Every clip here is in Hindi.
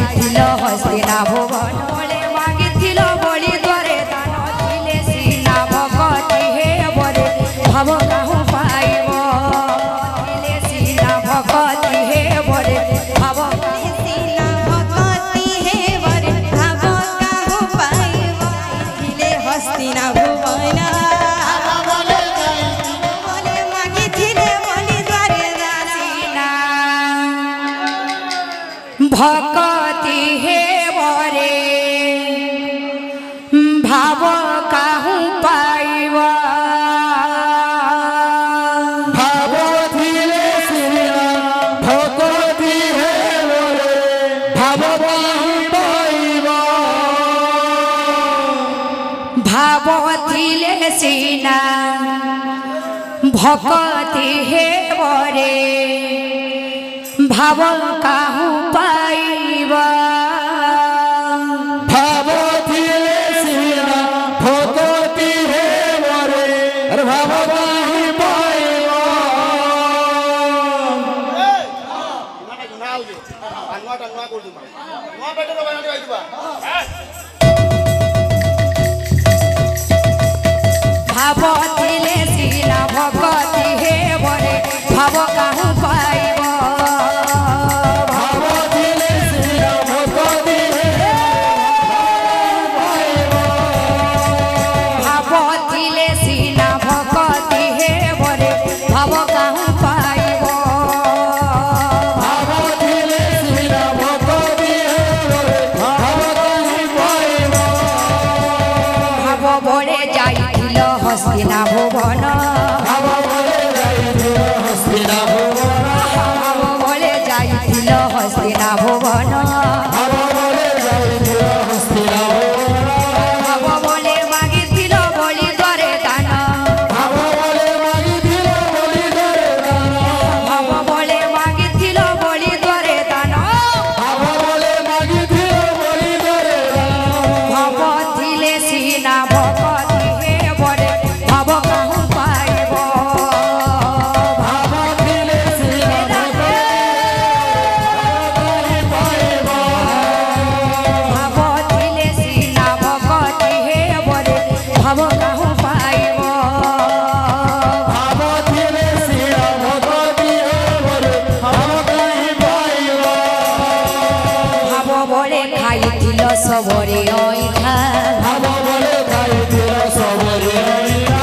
ଯାଇଥିଲ ହସ୍ତିନା ଭୁବନ ବଳେ ମାଗିଥିଲ ବଳି ଦ୍ୱାରେ ଦାନ ଥିଲେ ସିନା ଭଗତି ହେବରେ ଭାବ କାହୁଁ ପାଇବ ଥିଲେ ସିନା ଭଗତି ହେବରେ ଭାବ ସିନା ଭଗତି ହେବରେ ଭାବ କାହୁଁ ପାଇବ ଥିଲେ ହସ୍ତିନା ଭୁବନ ବଳେ ମାଗିଥିଲେ ବଳି ଦ୍ୱାରେ ଦାନ भगति हेवरे भाव काहू पाइब भगति सिना भगति हेवरे भाव काहू पाइब भाव थिले सिना भगति हेवरे भाव काहू पाइब भाव थिले सिना भगति हेवरे अरे भाव काहू पाइब भाव थिले सिना भगति हेवरे भाव काहू पाइब हस्तिना भुवन भाव बले जाइथिल हस्तिना भुवन भाव बले मागिथिल बଳି द्वारे दान भाव बले मागिथिल बଳି द्वारे दान भाव थिले सिना भगति हेवरे भाव काहू पाइब भाव थिले सिना भगति हेवरे भाव काहू पाइब भाव बले खाइथिल सबरे ऐठा भाव बले खाइथिल सबरे ऐठा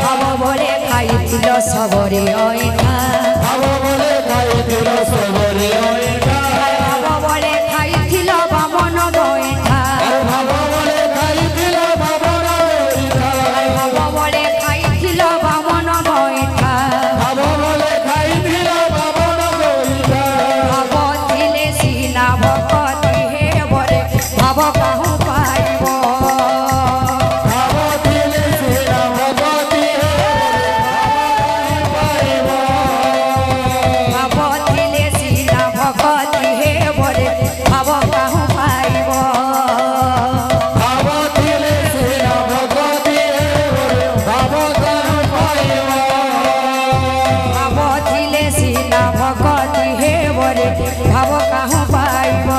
भाव बले खाइथिल सबरे ऐठा बामन गैठा भाव बले खाइथिल बामन गैठा भाव थिले सिना भगति हेवरे भाव काहू पाइब भाव थिले सिना भगति हेवरे भाव काहू पाइब भाव थिले सिना भगति हेवरे भाव काहू पाइब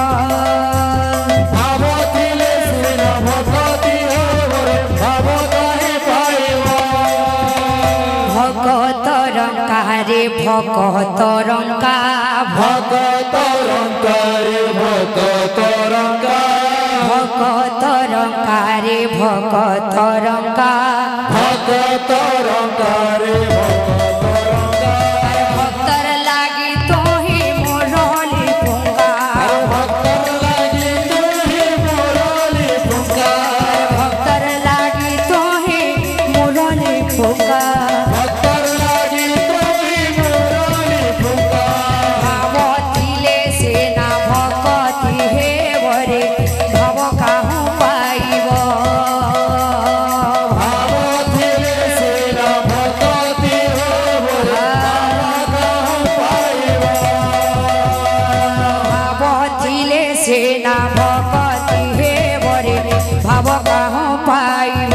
भगत रंकारे भगत रंका भगत रंकारे भगत रंका भक्तर लागी तोही मोरली पुंगा भक्तर लागी तोही मोरली पुंगा भाव थिले सेना भगति हेवरे भाव काहू पाइब भाव थिले सेना भगति हेवरे भाव काहू पाइब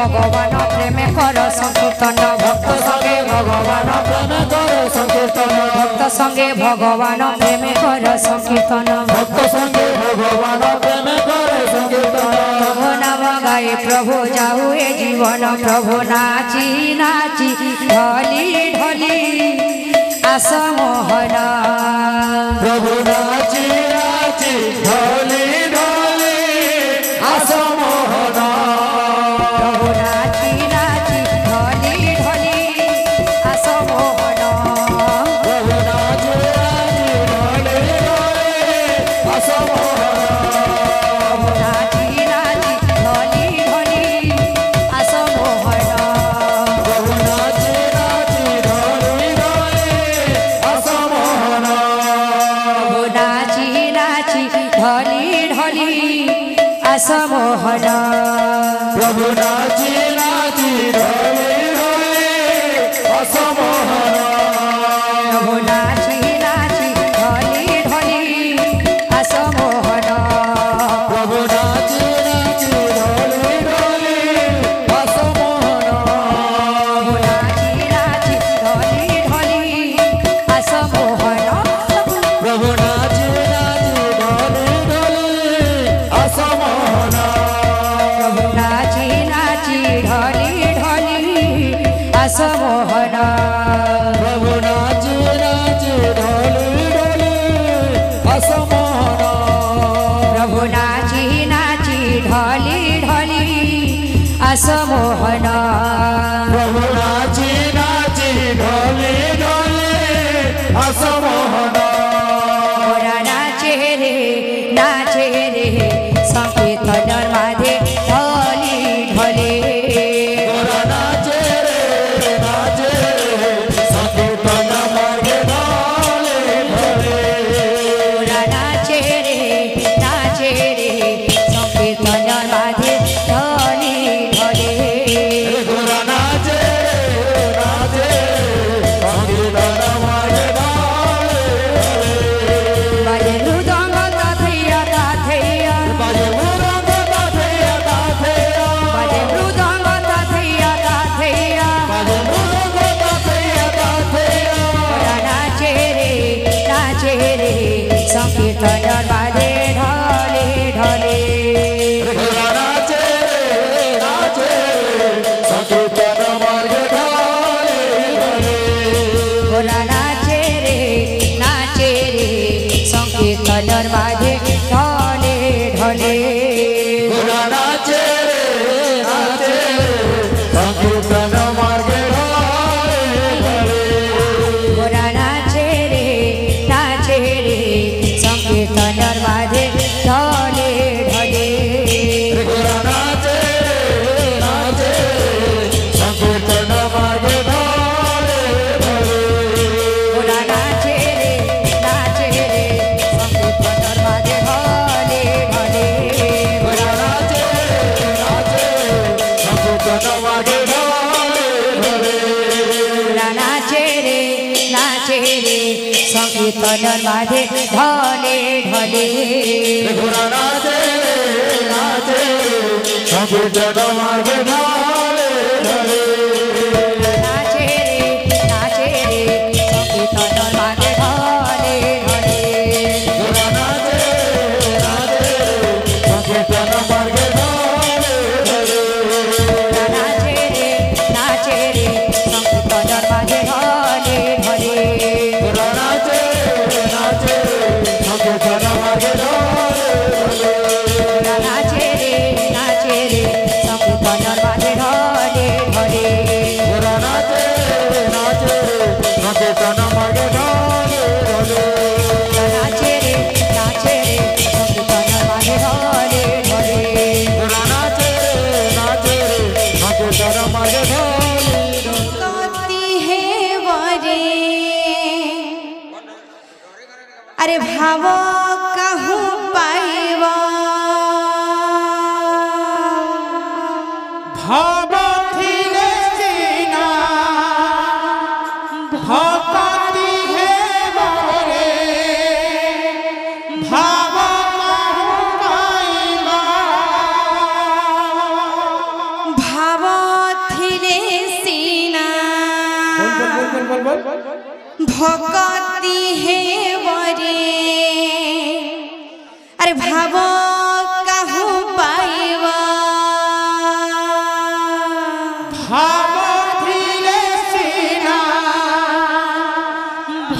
ভগবান প্রেমে কর সংকীর্তন ভক্ত সঙ্গে ভগবান প্রেমে করে সংকীর্তন ভক্ত সঙ্গে ভগবান প্রেমে কর সংকীর্তন ভক্ত সঙ্গে ভগবান প্রেমে করে সংকীর্তন প্রভু নাম গায়ে প্রভু যাও এ জীবন প্রভু নাচি নাচি ঢলি ঢলি আস মোহন প্রভু নাচি নাচি ঢলি ঢলি আস মোহন প্রভু নাচি নাচি ঢলি ঢলি আস মোহন প্রভু নাচি নাচি ঢলি ঢলি আস মোহন প্রভু নাচি নাচি ঢলি ঢলি আস মোহন প্রভু নাচি নাচি ঢলি ঢলি আস মোহন প্রভু নাচি নাচি ঢলি ঢলি আস মোহন প্রভু নাচি নাচি ঢলি ঢলি আস মোহন প্রভু নাচি নাচি ঢলি ঢলি আস মোহন প্রভু নাচি নাচি ঢলি ঢলি আস মোহন প্রভু নাচি নাচি ঢলি ঢলি আস মোহন প্রভু নাচি নাচি ঢলি ঢলি আস মোহন প্রভু নাচি নাচি ঢলি ঢলি আস মোহন প্রভু নাচি নাচি ঢলি ঢলি আস মোহন প্রভু নাচি নাচি ঢলি ঢলি আস মোহন প্রভু নাচি নাচি ঢলি ঢলি আস মোহন ওরা নাচে রে সংকীর্তনের মাঝে ঢলি ঢলে ওরা নাচে রে সংকীর্তন মার্গে ঢলে ঢলে ওরা নাচে রে সংকীর্তনের মাঝে ঢলি ঢলে ওরা নাচে সংকীর্তন মার্গে ঢলে বাজে মৃদঙ্গ তাথেয়া তাথেয়া বাজে মুরঙ্গ তাথেয়া তাথেয়া বাজে মৃদঙ্গ তাথেয়া তাথেয়া বাজে মুরঙ্গ তাথেয়া তাথেয়া ওরা নাচে রে সংকীর্তনের মাঝে ঢলে ঢলে ওরা নাচে সংকীর্তন মার্গে ঢলে ঢলে ওরা নাচে রে সংকীর্তনের মাঝে ঢলে ঢলে ওরা নাচে সংকীর্তন মার্গে ঢলে ঢলে ওরা নাচে রে সংকীর্তনের মাঝে ঢলে ঢলে ওরা নাচে সংকীর্তন মার্গে ঢলে ঢলে ওরা নাচে রে সংকীর্তনের মাঝে ঢলে ঢলে ওরা নাচে সংকীর্তন মার্গে ঢলে ঢলে ওরা নাচে রে সংকীর্তনের মাঝে ঢলে ঢলে ওরা নাচে সংকীর্তন মার্গে ঢলে ঢলে নাচে রে সংকীর্তনের মাঝে ঢলে ঢলে ওরা নাচে সংকীর্তন মার্গে ঢলে ঢলে নাচে রে সংকীর্তনের মাঝে ঢলে ঢলে ওরা নাচে সংকীর্তন মার্গে ঢলে ঢলে নাচে রে সংকীর্তনের মাঝে ঢলে ঢলে ওরা নাচে সংকীর্তন মার্গে ঢলে ঢলে নাচে রে সংকীর্তনের মাঝে ঢলে ঢলে ওরা নাচে সংকীর্তন মার্গে ঢলে गति है वरे अरे भाव कहूँ पाइबा ভাব থিলে সিনা ভক্তি হে বরে ভাব কাহু পাইবা भाव भक्ति हे बरे अरे भाव कहू पाइबा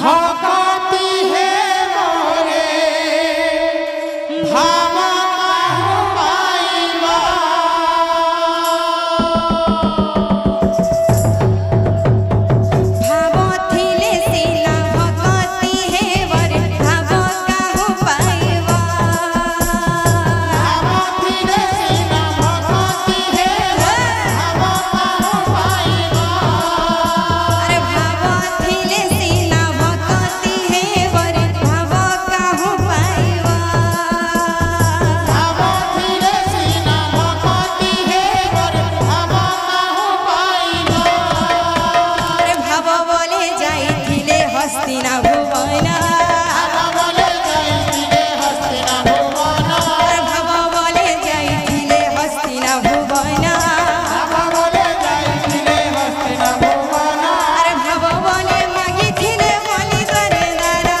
भक्ति हे मोरे भाव पाइबा भाव थिले सिना भक्ति हे बरे भाव कहू पाइबा भाव थिले सिना भक्ति हे भाव कहू पाइबा अरे भाव थिले सिना भक्ति हे बरे भाव कहू पाइबा भाव थिले सिना भक्ति हे मोरे भाव कहू पाइबा अरे भाव बोले जाइथिले हस्तिना भुवना बोले जाइथिले हस्तिना भुवना अरे भाव बोले जाइथिले हस्तिना भुवना बोले जाइथिले हस्तिना भुवना अरे भाव बोले मागिथिले बलि करे दारा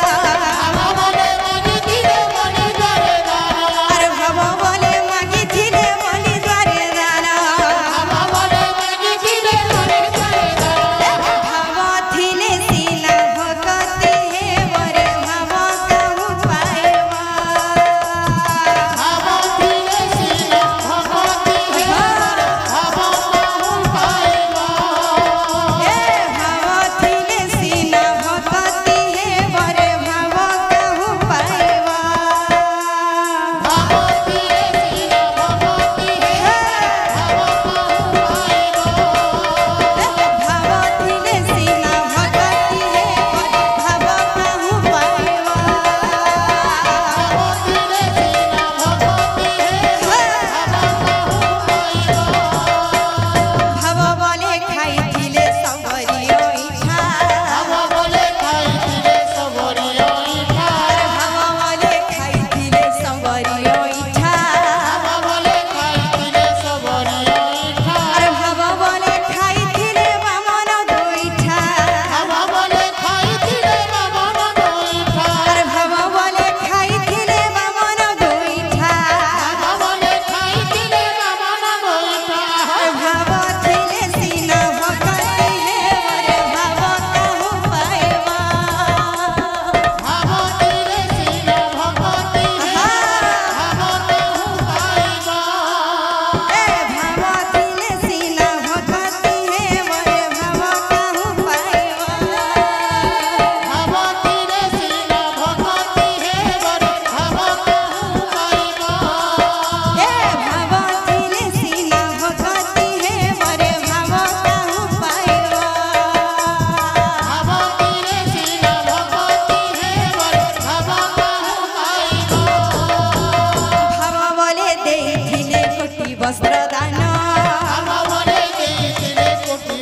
बोले जाइथिले बलि करे दारा अरे भाव बोले मागिथिले बलि करे दारा बोले जाइथिले बलि करे दारा भाव थिले सिना भक्ति हे बरे भाव कहू पाइबा भाव थिले सिना भक्ति हे भाव कहू पाइबा हे भाव थिले सिना भक्ति हे बरे भाव कहू पाइबा भाव थिले सिना भक्ति हे भाव कहू पाइबा भाव थिले सिना भक्ति हे बरे भाव कहू पाइबा थिले सिना भक्ति हे भाव बोले खाइथिले सबरियो इच्छा बोले खाइथिले सबरियो इठा भाव बोले खाइथिले सबरियो इच्छा बोले खाइथिले सबरियो इठा अरे भाव बोले खाइथिले बामन दुइठा बोले खाइथिले बामन दुइठा अरे भाव बोले खाइथिले बामन दुइठा बोले खाइथिले बामन दुइठा अरे भाव थिले सिना भक्ति हे बरे भाव कहू पाइबा भाव थिले सिना भक्ति हे भाव कहू पाइबा ए भाव थिले सिना भक्ति हे बरे भाव कहू पाइबा भाव थिले सिना भक्ति हे बरे भाव कहू पाइबा ए भाव थिले सिना भक्ति हे बरे भाव कहू पाइबा भाव थिले सिना भक्ति हे बरे भाव कहू पाइबा भाव बोले देइथिले कोटि वस्त्र दान बोले जाइथिले कोटि